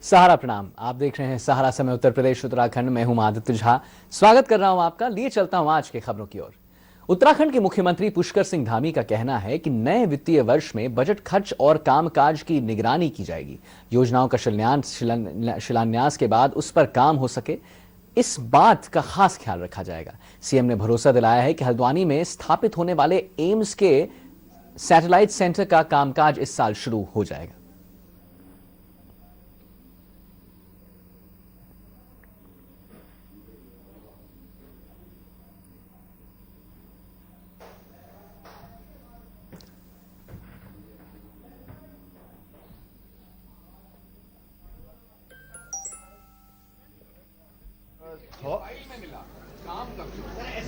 सहारा प्रणाम। आप देख रहे हैं सहारा समय उत्तर प्रदेश उत्तराखंड में हूं आदित्य झा। स्वागत कर रहा हूं आपका। लिए चलता हूं आज के खबरों की ओर। उत्तराखंड के मुख्यमंत्री पुष्कर सिंह धामी का कहना है कि नए वित्तीय वर्ष में बजट खर्च और कामकाज की निगरानी की जाएगी। योजनाओं का शिलान्यास के बाद उस पर काम हो सके, इस बात का खास ख्याल रखा जाएगा। सीएम ने भरोसा दिलाया है कि हल्द्वानी में स्थापित होने वाले एम्स के सैटेलाइट सेंटर का कामकाज इस साल शुरू हो जाएगा।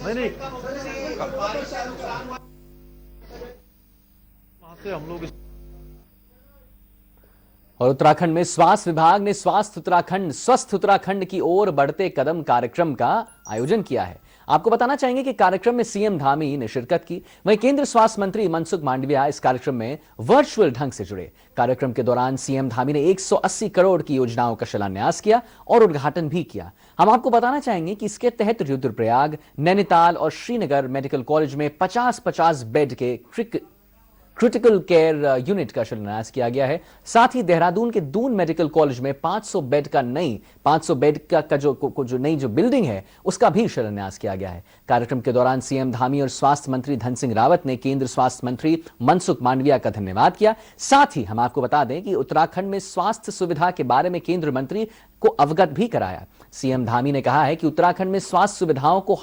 नहीं वहां से हम लोग और उत्तराखंड में स्वास्थ्य विभाग ने स्वस्थ उत्तराखंड की ओर बढ़ते कदम कार्यक्रम का आयोजन किया है। आपको बताना चाहेंगे कि कार्यक्रम में सीएम धामी ने शिरकत की। वहीं केंद्र स्वास्थ्य मंत्री मनसुख मांडविया इस कार्यक्रम में वर्चुअल ढंग से जुड़े। कार्यक्रम के दौरान सीएम धामी ने 180 करोड़ की योजनाओं का शिलान्यास किया और उद्घाटन भी किया। हम आपको बताना चाहेंगे कि इसके तहत रुद्रप्रयाग, नैनीताल और श्रीनगर मेडिकल कॉलेज में 50-50 बेड के क्रिटिकल केयर यूनिट का शिलान्यास किया गया है। साथ ही देहरादून के दून मेडिकल कॉलेज में 500 बेड का जो नई बिल्डिंग है उसका भी शिलान्यास किया गया है। कार्यक्रम के दौरान सीएम धामी और स्वास्थ्य मंत्री धन सिंह रावत ने केंद्र स्वास्थ्य मंत्री मनसुख मांडविया का धन्यवाद किया। साथ ही हम आपको बता दें कि उत्तराखंड में स्वास्थ्य सुविधा के बारे में केंद्र मंत्री को अवगत भी कराया। सीएम धामी ने कहा है कि उत्तराखंड में स्वास्थ्य सुविधाओं को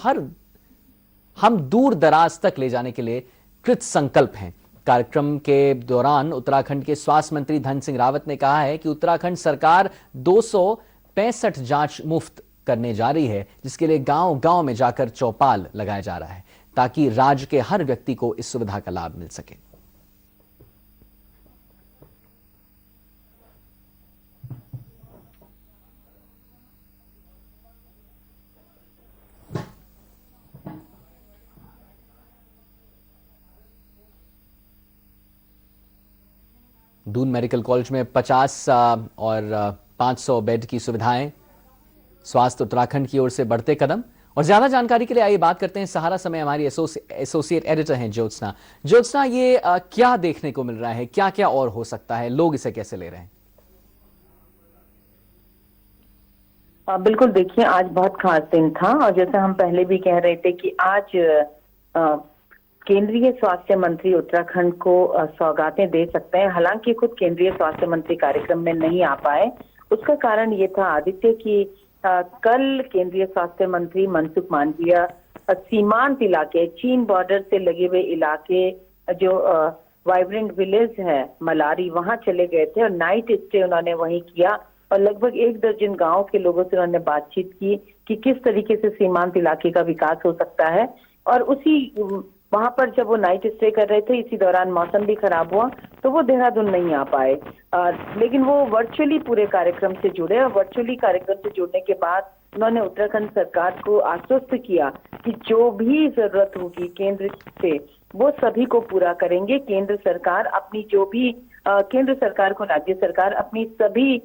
हम दूर दराज तक ले जाने के लिए कृत संकल्प हैं। कार्यक्रम के दौरान उत्तराखंड के स्वास्थ्य मंत्री धन सिंह रावत ने कहा है कि उत्तराखंड सरकार 265 जांच मुफ्त करने जा रही है, जिसके लिए गांव-गांव में जाकर चौपाल लगाया जा रहा है ताकि राज्य के हर व्यक्ति को इस सुविधा का लाभ मिल सके। दून मेडिकल कॉलेज में 50 और 500 बेड की सुविधाएं। स्वास्थ्य उत्तराखंड की ओर से बढ़ते कदम। और ज्यादा जानकारी के लिए आइए बात करते हैं सहारा समय हमारी एसोसिएट एडिटर हैं ज्योत्सना। ये क्या देखने को मिल रहा है, क्या क्या और हो सकता है, लोग इसे कैसे ले रहे हैं? बिल्कुल, देखिए आज बहुत खास दिन था और जैसे हम पहले भी कह रहे थे कि आज केंद्रीय स्वास्थ्य मंत्री उत्तराखंड को सौगातें दे सकते हैं। हालांकि खुद केंद्रीय स्वास्थ्य मंत्री कार्यक्रम में नहीं आ पाए। उसका कारण ये था आदित्य कि कल केंद्रीय स्वास्थ्य मंत्री मनसुख मांडविया सीमांत इलाके, चीन बॉर्डर से लगे हुए इलाके जो वाइब्रेंट विलेज है मलारी, वहां चले गए थे और नाइट स्टे उन्होंने वहीं किया और लगभग 1 दर्जन गांव के लोगों से उन्होंने बातचीत की कि किस तरीके से सीमांत इलाके का विकास हो सकता है। और वहां पर जब वो नाइट स्टे कर रहे थे, इसी दौरान मौसम भी खराब हुआ तो वो देहरादून नहीं आ पाए। लेकिन वो वर्चुअली पूरे कार्यक्रम से जुड़े और वर्चुअली कार्यक्रम से जुड़ने के बाद उन्होंने उत्तराखंड सरकार को आश्वस्त किया कि जो भी जरूरत होगी केंद्र से वो सभी को पूरा करेंगे। केंद्र सरकार केंद्र सरकार को राज्य सरकार अपनी सभी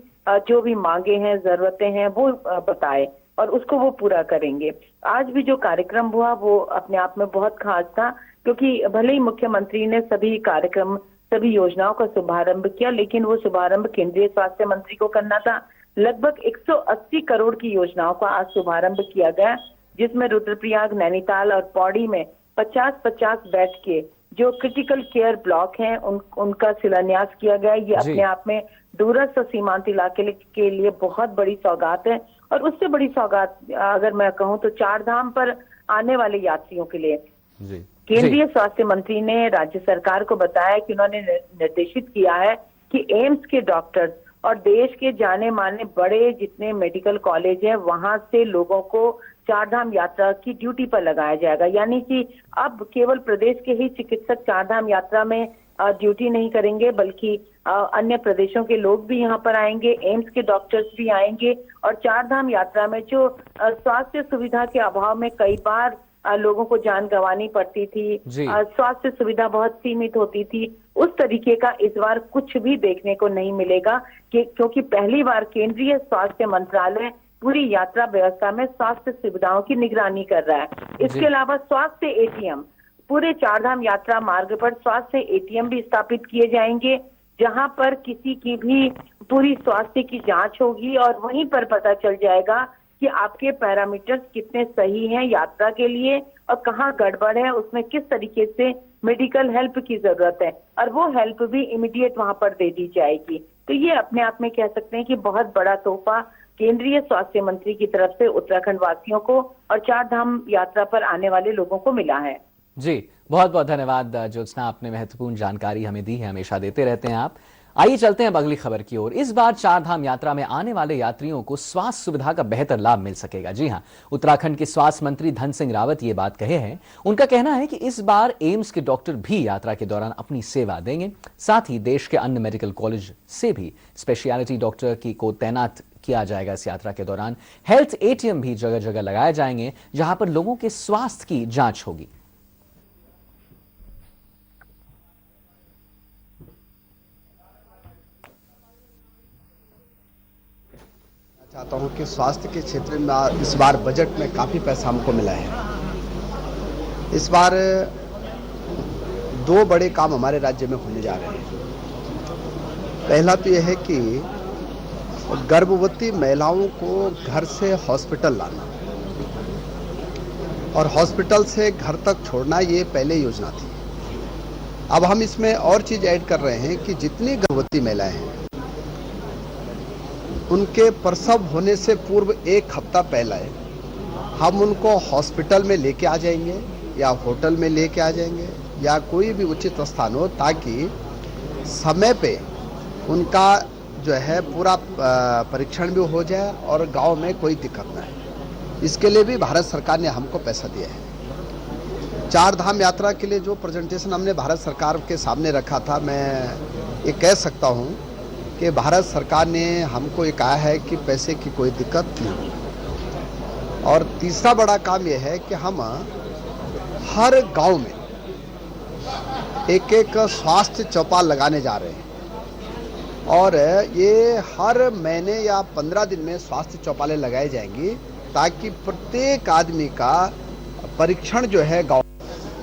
जो भी मांगे हैं, जरूरतें हैं वो बताए और उसको वो पूरा करेंगे। आज भी जो कार्यक्रम हुआ वो अपने आप में बहुत खास था, क्योंकि भले ही मुख्यमंत्री ने सभी योजनाओं का शुभारंभ किया, लेकिन वो शुभारंभ केंद्रीय स्वास्थ्य मंत्री को करना था। लगभग 180 करोड़ की योजनाओं का आज शुभारंभ किया गया, जिसमें रुद्रप्रयाग, नैनीताल और पौड़ी में 50-50 बेड के जो क्रिटिकल केयर ब्लॉक हैं उनका शिलान्यास किया गया। ये अपने आप में दूरस्थ सीमांत इलाके के लिए बहुत बड़ी सौगात है। और उससे बड़ी सौगात अगर मैं कहूं तो 4 धाम पर आने वाले यात्रियों के लिए केंद्रीय स्वास्थ्य मंत्री ने राज्य सरकार को बताया कि उन्होंने निर्देशित किया है कि एम्स के डॉक्टर्स और देश के जाने माने बड़े जितने मेडिकल कॉलेज हैं वहां से लोगों को 4 धाम यात्रा की ड्यूटी पर लगाया जाएगा। यानी कि अब केवल प्रदेश के ही चिकित्सक 4 धाम यात्रा में ड्यूटी नहीं करेंगे, बल्कि अन्य प्रदेशों के लोग भी यहाँ पर आएंगे, एम्स के डॉक्टर्स भी आएंगे और 4 धाम यात्रा में जो स्वास्थ्य सुविधा के अभाव में कई बार लोगों को जान गंवानी पड़ती थी, जी। स्वास्थ्य सुविधा बहुत सीमित होती थी, उस तरीके का इस बार कुछ भी देखने को नहीं मिलेगा क्योंकि पहली बार केंद्रीय स्वास्थ्य मंत्रालय पूरी यात्रा व्यवस्था में स्वास्थ्य सुविधाओं की निगरानी कर रहा है। इसके अलावा स्वास्थ्य एटीएम, पूरे चारधाम यात्रा मार्ग पर स्वास्थ्य एटीएम भी स्थापित किए जाएंगे, जहां पर किसी की भी पूरी स्वास्थ्य की जांच होगी और वहीं पर पता चल जाएगा कि आपके पैरामीटर्स कितने सही हैं यात्रा के लिए और कहाँ गड़बड़ है, उसमें किस तरीके से मेडिकल हेल्प की जरूरत है, और वो हेल्प भी इमीडिएट वहां पर दे दी जाएगी। तो ये अपने आप में कह सकते हैं कि बहुत बड़ा तोहफा केंद्रीय स्वास्थ्य मंत्री की तरफ से उत्तराखंड वासियों को और चारधाम यात्रा पर आने वाले लोगों को मिला है। जी, बहुत बहुत धन्यवाद ज्योत्सना, आपने महत्वपूर्ण जानकारी हमें दी है, हमेशा देते रहते हैं आप। आइए चलते हैं अब अगली खबर की ओर। इस बार चारधाम यात्रा में आने वाले यात्रियों को स्वास्थ्य सुविधा का बेहतर लाभ मिल सकेगा। जी हां, उत्तराखंड के स्वास्थ्य मंत्री धन सिंह रावत ये बात कहे हैं। उनका कहना है कि इस बार एम्स के डॉक्टर भी यात्रा के दौरान अपनी सेवा देंगे। साथ ही देश के अन्य मेडिकल कॉलेज से भी स्पेशलिटी डॉक्टर को तैनात किया जाएगा। इस यात्रा के दौरान हेल्थ एटीएम भी जगह जगह लगाए जाएंगे, जहां पर लोगों के स्वास्थ्य की जांच होगी। चाहता हूं कि स्वास्थ्य के क्षेत्र में इस बार बजट में काफ़ी पैसा हमको मिला है। इस बार 2 बड़े काम हमारे राज्य में होने जा रहे हैं। पहला तो यह है कि गर्भवती महिलाओं को घर से हॉस्पिटल लाना और हॉस्पिटल से घर तक छोड़ना, ये पहले योजना थी। अब हम इसमें और चीज़ ऐड कर रहे हैं कि जितनी गर्भवती महिलाएं हैं उनके प्रसव होने से पूर्व 1 हफ्ता पहले हम उनको हॉस्पिटल में लेके आ जाएंगे या होटल में लेके आ जाएंगे या कोई भी उचित स्थान हो, ताकि समय पे उनका जो है पूरा परीक्षण भी हो जाए और गांव में कोई दिक्कत ना है। इसके लिए भी भारत सरकार ने हमको पैसा दिया है। चारधाम यात्रा के लिए जो प्रेजेंटेशन हमने भारत सरकार के सामने रखा था, मैं ये कह सकता हूँ कि भारत सरकार ने हमको ये कहा है कि पैसे की कोई दिक्कत नहीं। और तीसरा बड़ा काम यह है कि हम हर गांव में एक स्वास्थ्य चौपाल लगाने जा रहे हैं और ये हर महीने या 15 दिन में स्वास्थ्य चौपालें लगाई जाएंगी, ताकि प्रत्येक आदमी का परीक्षण जो है गाँव।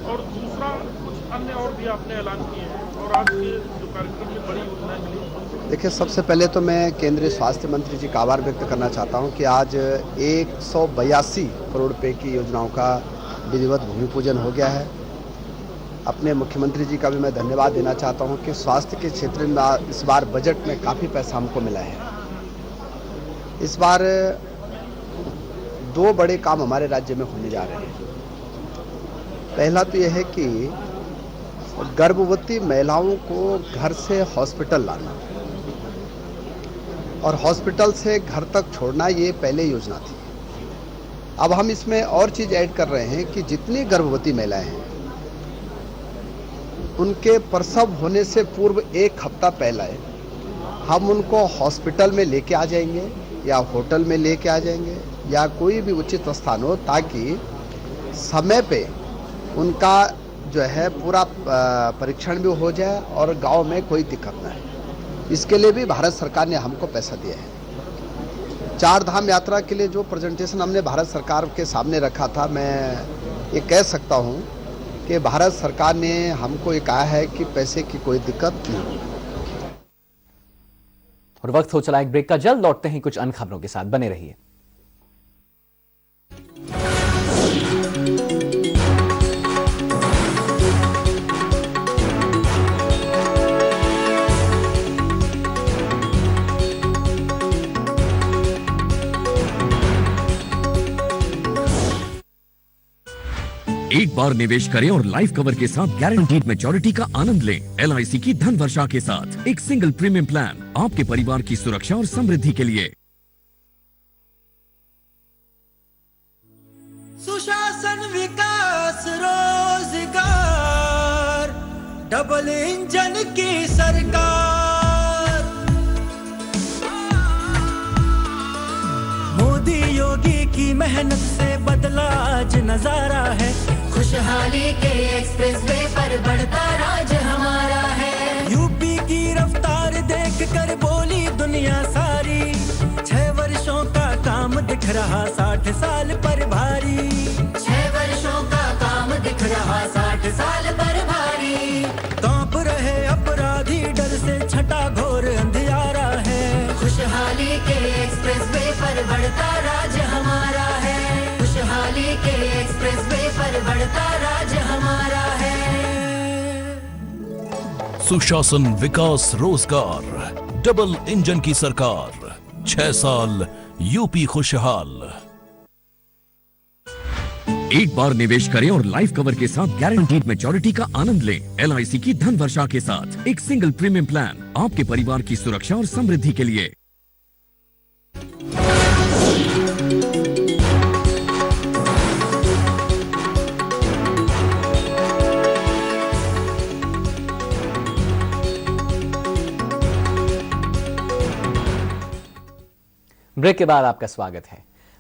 और दूसरा कुछ अन्य और भी आपने ऐलान किए हैं और आज के जो कार्यक्रम में बड़ी योजनाएं मिली। देखिए, सबसे पहले तो मैं केंद्रीय स्वास्थ्य मंत्री जी का आभार व्यक्त करना चाहता हूं कि आज 182 करोड़ रुपए की योजनाओं का विधिवत भूमि पूजन हो गया है। अपने मुख्यमंत्री जी का भी मैं धन्यवाद देना चाहता हूं कि स्वास्थ्य के क्षेत्र में इस बार बजट में काफ़ी पैसा हमको मिला है। इस बार 2 बड़े काम हमारे राज्य में होने जा रहे हैं। पहला तो यह है कि गर्भवती महिलाओं को घर से हॉस्पिटल लाना और हॉस्पिटल से घर तक छोड़ना, ये पहले योजना थी। अब हम इसमें और चीज़ ऐड कर रहे हैं कि जितनी गर्भवती महिलाएं हैं उनके प्रसव होने से पूर्व 1 हफ्ता पहले हम उनको हॉस्पिटल में लेके आ जाएंगे या होटल में लेके आ जाएंगे या कोई भी उचित स्थान हो, ताकि समय पे उनका जो है पूरा परीक्षण भी हो जाए और गांव में कोई दिक्कत ना है। इसके लिए भी भारत सरकार ने हमको पैसा दिया है। चारधाम यात्रा के लिए जो प्रेजेंटेशन हमने भारत सरकार के सामने रखा था, मैं ये कह सकता हूँ कि भारत सरकार ने हमको ये कहा है कि पैसे की कोई दिक्कत नहीं। और वक्त हो चला एक ब्रेक का, जल्द लौटते हैं कुछ अन्य खबरों के साथ, बने रहिए। एक बार निवेश करें और लाइफ कवर के साथ गारंटीड मैच्योरिटी का आनंद लें। LIC की धन वर्षा के साथ एक सिंगल प्रीमियम प्लान आपके परिवार की सुरक्षा और समृद्धि के लिए। सुशासन, विकास, रोजगार, डबल इंजन की सरकार, मोदी योगी की मेहनत से बदला आज नजारा है। खुशहाली के एक्सप्रेसवे पर बढ़ता राज हमारा है। यूपी की रफ्तार देख कर बोली दुनिया सारी, 6 वर्षों का काम दिख रहा 60 साल पर भारी। 6 वर्षों का काम दिख रहा 60 साल पर भारी। कांप रहे अपराधी डर से, छटा घोर अंधियारा है। खुशहाली के एक्सप्रेसवे पर बढ़ता राज हमारा है। खुशहाली के एक्सप्रेसवे पर बढ़ता राज हमारा है। सुशासन, विकास, रोजगार, डबल इंजन की सरकार, 6 साल यूपी खुशहाल। एक बार निवेश करें और लाइफ कवर के साथ गारंटीड मैच्योरिटी का आनंद लें। LIC की धन वर्षा के साथ एक सिंगल प्रीमियम प्लान आपके परिवार की सुरक्षा और समृद्धि के लिए। ब्रेक के बाद आपका स्वागत है।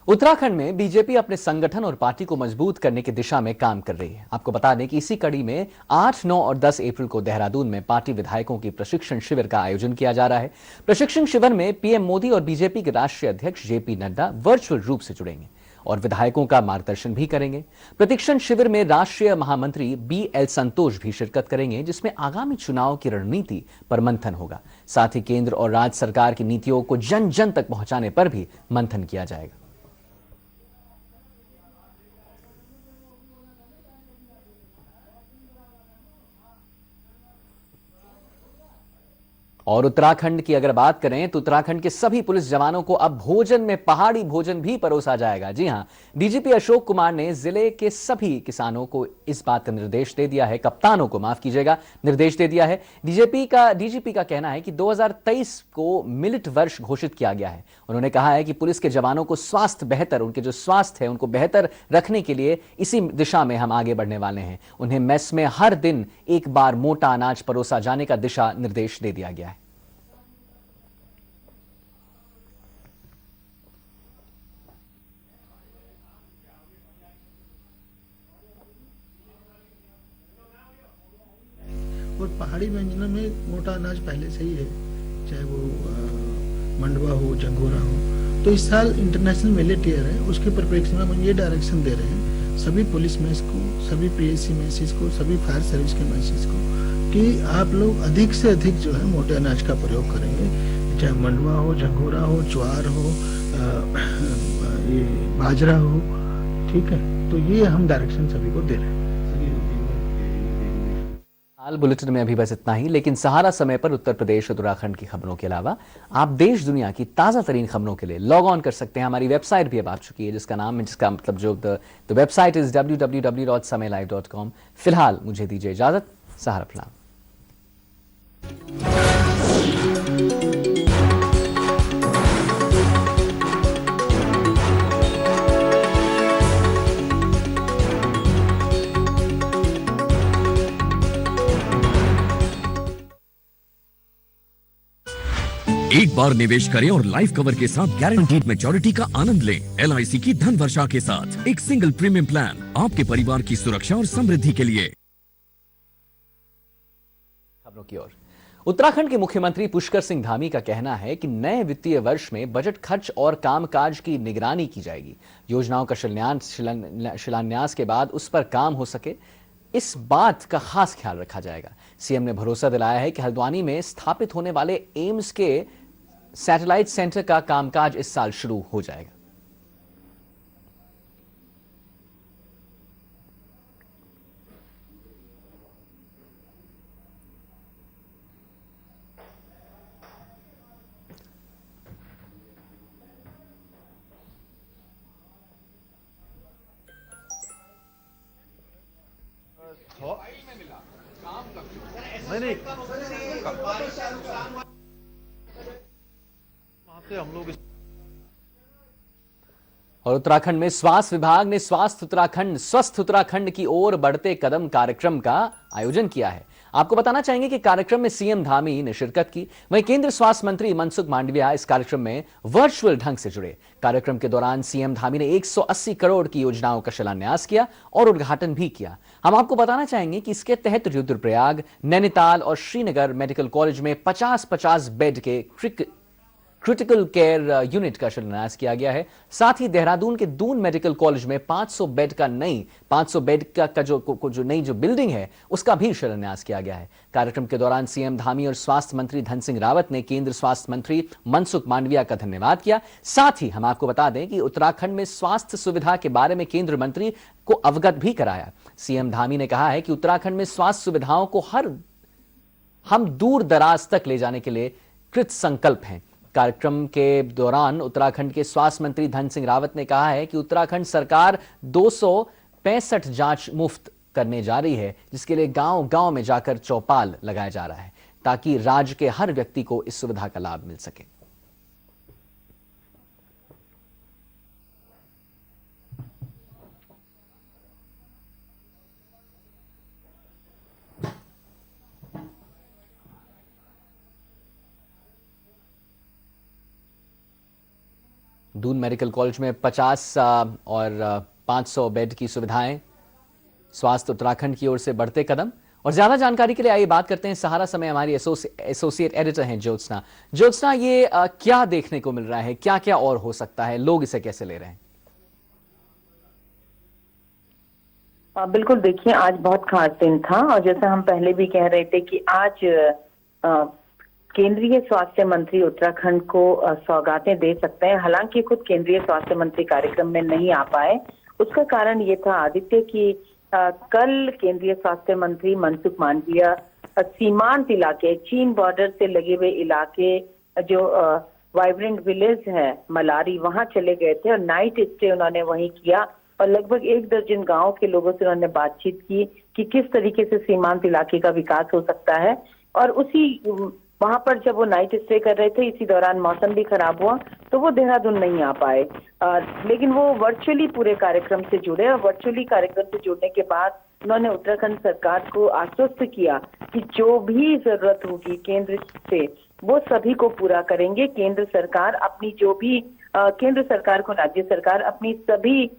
उत्तराखंड में बीजेपी अपने संगठन और पार्टी को मजबूत करने की दिशा में काम कर रही है। आपको बता दें कि इसी कड़ी में 8, 9 और 10 अप्रैल को देहरादून में पार्टी विधायकों की प्रशिक्षण शिविर का आयोजन किया जा रहा है। प्रशिक्षण शिविर में पीएम मोदी और बीजेपी के राष्ट्रीय अध्यक्ष जेपी नड्डा वर्चुअल रूप से जुड़ेंगे और विधायकों का मार्गदर्शन भी करेंगे। प्रशिक्षण शिविर में राष्ट्रीय महामंत्री BL संतोष भी शिरकत करेंगे, जिसमें आगामी चुनाव की रणनीति पर मंथन होगा। साथ ही केंद्र और राज्य सरकार की नीतियों को जन जन तक पहुंचाने पर भी मंथन किया जाएगा। और उत्तराखंड की अगर बात करें तो उत्तराखंड के सभी पुलिस जवानों को अब भोजन में पहाड़ी भोजन भी परोसा जाएगा। जी हां, डीजीपी अशोक कुमार ने जिले के सभी किसानों को इस बात का निर्देश दे दिया है, कप्तानों को माफ कीजिएगा, निर्देश दे दिया है। डीजीपी का कहना है कि 2023 को मिलिट वर्ष घोषित किया गया है। उन्होंने कहा है कि पुलिस के जवानों को उनके जो स्वास्थ्य है उनको बेहतर रखने के लिए इसी दिशा में हम आगे बढ़ने वाले हैं। उन्हें मेस में हर दिन एक बार मोटा अनाज परोसा जाने का दिशा निर्देश दे दिया गया है। और पहाड़ी व्यंजनों में मोटा अनाज पहले से ही है, चाहे वो मंडवा हो, जंगोरा हो। तो इस साल इंटरनेशनल मिलेट ईयर है, उसके परिप्रेक्ष्य में हम ये डायरेक्शन दे रहे हैं सभी पुलिस मेस को, सभी PSC मेसेज को, सभी फायर सर्विस के मेसेज को कि आप लोग अधिक से अधिक जो है मोटे अनाज का प्रयोग करेंगे, चाहे मंडवा हो, जंगोरा हो, ज्वार हो, ये बाजरा हो। ठीक है, तो ये हम डायरेक्शन सभी को दे रहे हैं। हाल बुलेटिन में अभी बस इतना ही, लेकिन सहारा समय पर उत्तर प्रदेश उत्तराखंड की खबरों के अलावा आप देश दुनिया की ताजा तरीन खबरों के लिए लॉग ऑन कर सकते हैं। हमारी वेबसाइट भी अब आ चुकी है, जिसका मतलब जो द वेबसाइट इज www.samaylive.com। फिलहाल मुझे दीजिए इजाजत। सहारा प्रणाम। एक बार निवेश करें और लाइफ कवर के साथ गारंटीड मैच्योरिटी का आनंद लें। LIC की धन वर्षा के साथ एक सिंगल प्रीमियम प्लान आपके परिवार की सुरक्षा और समृद्धि के लिए। खबरों की ओर। उत्तराखंड के मुख्यमंत्री पुष्कर सिंह धामी का कहना है कि नए वित्तीय वर्ष में बजट खर्च और कामकाज की निगरानी की जाएगी। योजनाओं का शिलान्यास के बाद उस पर काम हो सके, इस बात का खास ख्याल रखा जाएगा। सीएम ने भरोसा दिलाया है कि हल्द्वानी में स्थापित होने वाले एम्स के सैटेलाइट सेंटर का कामकाज इस साल शुरू हो जाएगा। और उत्तराखंड में स्वास्थ्य विभाग ने स्वस्थ उत्तराखंड की ओर बढ़ते कदम कार्यक्रम का आयोजन किया है। आपको बताना चाहेंगे कि कार्यक्रम में सीएम धामी ने शिरकत की। वहीं केंद्र स्वास्थ्य मंत्री मनसुख मांडविया इस कार्यक्रम में वर्चुअल ढंग से जुड़े। कार्यक्रम के दौरान सीएम धामी ने 180 करोड़ की योजनाओं का शिलान्यास किया और उद्घाटन भी किया। हम आपको बताना चाहेंगे कि इसके तहत रुद्रप्रयाग, नैनीताल और श्रीनगर मेडिकल कॉलेज में 50-50 बेड के क्रिटिकल केयर यूनिट का शिलान्यास किया गया है। साथ ही देहरादून के दून मेडिकल कॉलेज में 500 बेड का जो नई बिल्डिंग है उसका भी शिलान्यास किया गया है। कार्यक्रम के दौरान सीएम धामी और स्वास्थ्य मंत्री धन सिंह रावत ने केंद्र स्वास्थ्य मंत्री मनसुख मांडविया का धन्यवाद किया। साथ ही हम आपको बता दें कि उत्तराखंड में स्वास्थ्य सुविधा के बारे में केंद्र मंत्री को अवगत भी कराया। सीएम धामी ने कहा है कि उत्तराखंड में स्वास्थ्य सुविधाओं को हम दूर दराज तक ले जाने के लिए कृत संकल्प हैं। कार्यक्रम के दौरान उत्तराखंड के स्वास्थ्य मंत्री धन सिंह रावत ने कहा है कि उत्तराखंड सरकार 265 जांच मुफ्त करने जा रही है, जिसके लिए गांव-गांव में जाकर चौपाल लगाया जा रहा है ताकि राज्य के हर व्यक्ति को इस सुविधा का लाभ मिल सके। दून मेडिकल कॉलेज में 50 और 500 बेड की सुविधाएं, स्वास्थ्य उत्तराखंड की ओर से बढ़ते कदम। और ज्यादा जानकारी के लिए आइए बात करते हैं सहारा समय हमारी एसोसिएट एडिटर हैं ज्योत्सना। ये क्या देखने को मिल रहा है, क्या क्या और हो सकता है, लोग इसे कैसे ले रहे हैं? बिल्कुल, देखिए आज बहुत खास दिन था और जैसे हम पहले भी कह रहे थे कि आज केंद्रीय स्वास्थ्य मंत्री उत्तराखंड को सौगातें दे सकते हैं। हालांकि खुद केंद्रीय स्वास्थ्य मंत्री कार्यक्रम में नहीं आ पाए। उसका कारण ये था आदित्य कि कल केंद्रीय स्वास्थ्य मंत्री मनसुख मांडविया सीमांत इलाके, चीन बॉर्डर से लगे हुए इलाके जो वाइब्रेंट विलेज है मलारी, वहां चले गए थे और नाइट स्टे उन्होंने वहीं किया और लगभग 1 दर्जन गांव के लोगों से उन्होंने बातचीत की कि किस तरीके से सीमांत इलाके का विकास हो सकता है। और उसी वहां पर जब वो नाइट स्टे कर रहे थे, इसी दौरान मौसम भी खराब हुआ तो वो देहरादून नहीं आ पाए, लेकिन वो वर्चुअली पूरे कार्यक्रम से जुड़े और वर्चुअली कार्यक्रम से जुड़ने के बाद उन्होंने उत्तराखंड सरकार को आश्वस्त किया कि जो भी जरूरत होगी केंद्र से वो सभी को पूरा करेंगे। केंद्र सरकार अपनी जो भी केंद्र सरकार को राज्य सरकार अपनी सभी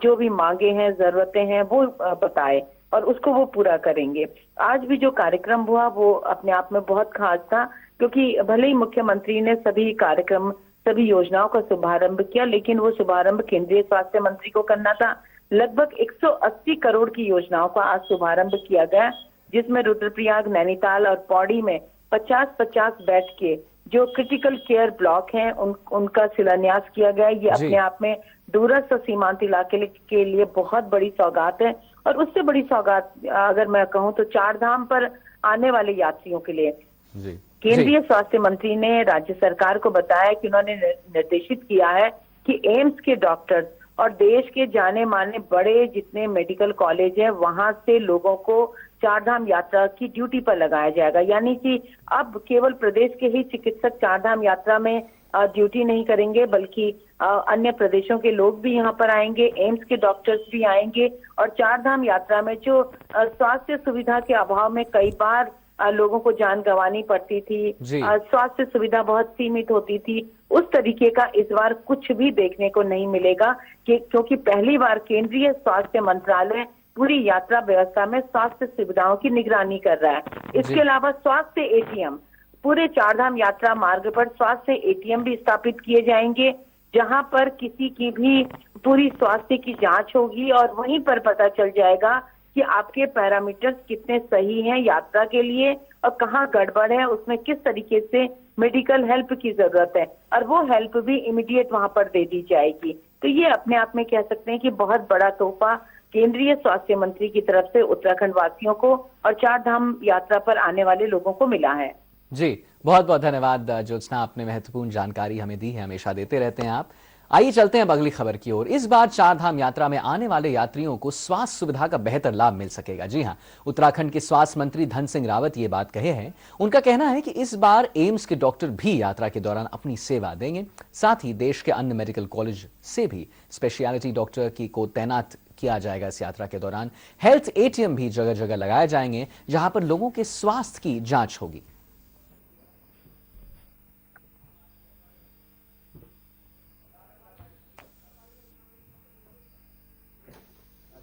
जो भी मांगे हैं, जरूरतें हैं वो बताए और उसको वो पूरा करेंगे। आज भी जो कार्यक्रम हुआ वो अपने आप में बहुत खास था, क्योंकि भले ही मुख्यमंत्री ने सभी कार्यक्रम, सभी योजनाओं का शुभारंभ किया, लेकिन वो शुभारंभ केंद्रीय स्वास्थ्य मंत्री को करना था। लगभग 180 करोड़ की योजनाओं का आज शुभारंभ किया गया, जिसमें रुद्रप्रयाग, नैनीताल और पौड़ी में 50-50 बेड के जो क्रिटिकल केयर ब्लॉक हैं उनका शिलान्यास किया गया। ये अपने आप में दूरस्थ सीमांत इलाके के लिए बहुत बड़ी सौगात है और उससे बड़ी सौगात अगर मैं कहूँ तो 4 धाम पर आने वाले यात्रियों के लिए केंद्रीय स्वास्थ्य मंत्री ने राज्य सरकार को बताया कि उन्होंने निर्देशित किया है कि एम्स के डॉक्टर्स और देश के जाने माने बड़े जितने मेडिकल कॉलेज हैं वहां से लोगों को 4 धाम यात्रा की ड्यूटी पर लगाया जाएगा। यानी कि अब केवल प्रदेश के ही चिकित्सक 4 धाम यात्रा में ड्यूटी नहीं करेंगे, बल्कि अन्य प्रदेशों के लोग भी यहाँ पर आएंगे, एम्स के डॉक्टर्स भी आएंगे और 4 धाम यात्रा में जो स्वास्थ्य सुविधा के अभाव में कई बार लोगों को जान गंवानी पड़ती थी, स्वास्थ्य सुविधा बहुत सीमित होती थी, उस तरीके का इस बार कुछ भी देखने को नहीं मिलेगा क्योंकि पहली बार केंद्रीय स्वास्थ्य मंत्रालय पूरी यात्रा व्यवस्था में स्वास्थ्य सुविधाओं की निगरानी कर रहा है। इसके अलावा स्वास्थ्य एटीएम, पूरे 4 धाम यात्रा मार्ग पर स्वास्थ्य एटीएम भी स्थापित किए जाएंगे, जहां पर किसी की भी पूरी स्वास्थ्य की जांच होगी और वहीं पर पता चल जाएगा कि आपके पैरामीटर्स कितने सही हैं यात्रा के लिए और कहाँ गड़बड़ है, उसमें किस तरीके से मेडिकल हेल्प की जरूरत है और वो हेल्प भी इमीडिएट वहां पर दे दी जाएगी। तो ये अपने आप में कह सकते हैं कि बहुत बड़ा तोहफा केंद्रीय स्वास्थ्य मंत्री की तरफ से उत्तराखंड वासियों को और 4 धाम यात्रा पर आने वाले लोगों को मिला है। जी, बहुत बहुत धन्यवाद ज्योत्सना, आपने महत्वपूर्ण जानकारी हमें दी है, हमेशा देते रहते हैं आप। आइए चलते हैं अब अगली खबर की ओर। इस बार 4 धाम यात्रा में आने वाले यात्रियों को स्वास्थ्य सुविधा का बेहतर लाभ मिल सकेगा। जी हां, उत्तराखंड के स्वास्थ्य मंत्री धन सिंह रावत ये बात कहे हैं। उनका कहना है कि इस बार एम्स के डॉक्टर भी यात्रा के दौरान अपनी सेवा देंगे। साथ ही देश के अन्य मेडिकल कॉलेज से भी स्पेशलिटी डॉक्टर को तैनात किया जाएगा इस यात्रा के दौरान। हेल्थ एटीएम भी जगह जगह लगाए जाएंगे जहां पर लोगों के स्वास्थ्य की जांच होगी।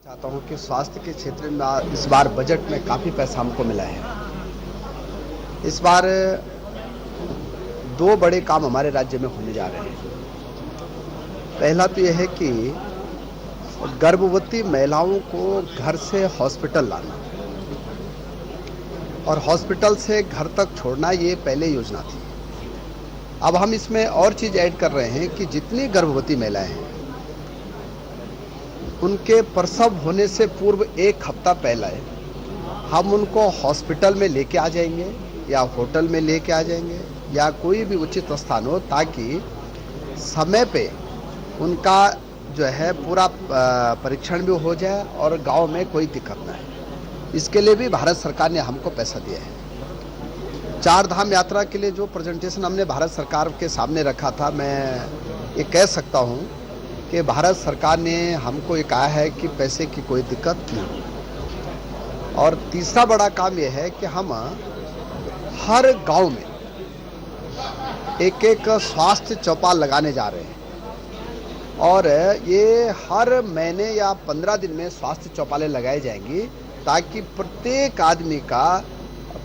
चाहता हूं कि स्वास्थ्य के क्षेत्र में इस बार बजट में काफी पैसा हमको मिला है। इस बार 2 बड़े काम हमारे राज्य में होने जा रहे हैं। पहला तो यह है कि गर्भवती महिलाओं को घर से हॉस्पिटल लाना और हॉस्पिटल से घर तक छोड़ना, ये पहले योजना थी। अब हम इसमें और चीज ऐड कर रहे हैं कि जितनी गर्भवती महिलाएं हैं उनके प्रसव होने से पूर्व 1 हफ्ता पहले हम उनको हॉस्पिटल में लेके आ जाएंगे या होटल में लेके आ जाएंगे या कोई भी उचित स्थान हो, ताकि समय पे उनका जो है पूरा परीक्षण भी हो जाए और गांव में कोई दिक्कत ना है। इसके लिए भी भारत सरकार ने हमको पैसा दिया है। 4 धाम यात्रा के लिए जो प्रेजेंटेशन हमने भारत सरकार के सामने रखा था, मैं ये कह सकता हूँ कि भारत सरकार ने हमको ये कहा है कि पैसे की कोई दिक्कत नहीं। और तीसरा बड़ा काम यह है कि हम हर गांव में एक स्वास्थ्य चौपाल लगाने जा रहे हैं और ये हर महीने या 15 दिन में स्वास्थ्य चौपालें लगाई जाएंगी, ताकि प्रत्येक आदमी का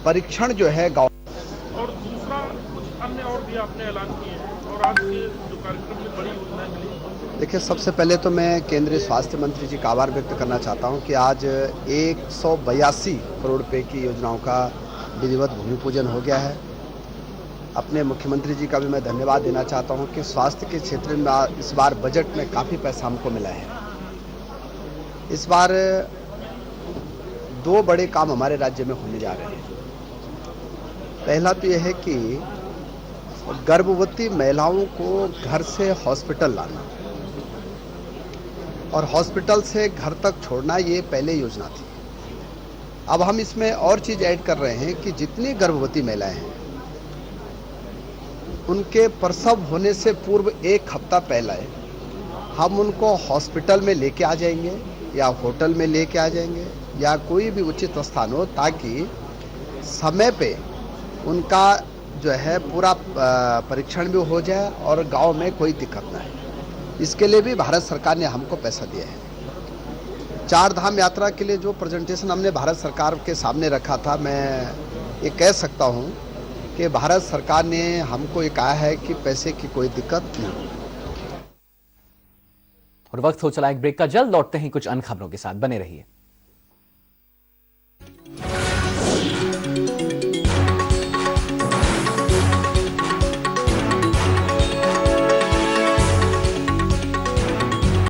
परीक्षण जो है गांव। और दूसरा कुछ अन्य और भी आपने ऐलान किए हैं और आज के जो कार्यक्रम में बड़ी योजनाएं मिली। देखिए, सबसे पहले तो मैं केंद्रीय स्वास्थ्य मंत्री जी का आभार व्यक्त करना चाहता हूं कि आज 182 करोड़ रुपए की योजनाओं का विधिवत भूमि पूजन हो गया है। अपने मुख्यमंत्री जी का भी मैं धन्यवाद देना चाहता हूं कि स्वास्थ्य के क्षेत्र में इस बार बजट में काफ़ी पैसा हमको मिला है। इस बार 2 बड़े काम हमारे राज्य में होने जा रहे हैं। पहला तो यह है कि गर्भवती महिलाओं को घर से हॉस्पिटल लाना और हॉस्पिटल से घर तक छोड़ना, ये पहले योजना थी। अब हम इसमें और चीज ऐड कर रहे हैं कि जितनी गर्भवती महिलाएं हैं उनके प्रसव होने से पूर्व 1 हफ्ता पहले हम उनको हॉस्पिटल में लेके आ जाएंगे या होटल में लेके आ जाएंगे या कोई भी उचित स्थान हो, ताकि समय पे उनका जो है पूरा परीक्षण भी हो जाए और गांव में कोई दिक्कत ना है। इसके लिए भी भारत सरकार ने हमको पैसा दिया है। 4 धाम यात्रा के लिए जो प्रेजेंटेशन हमने भारत सरकार के सामने रखा था, मैं ये कह सकता हूँ कि भारत सरकार ने हमको ये कहा है कि पैसे की कोई दिक्कत नहीं। और वक्त हो चला एक ब्रेक का, जल्द लौटते हैं कुछ अन्य खबरों के साथ, बने रहिए।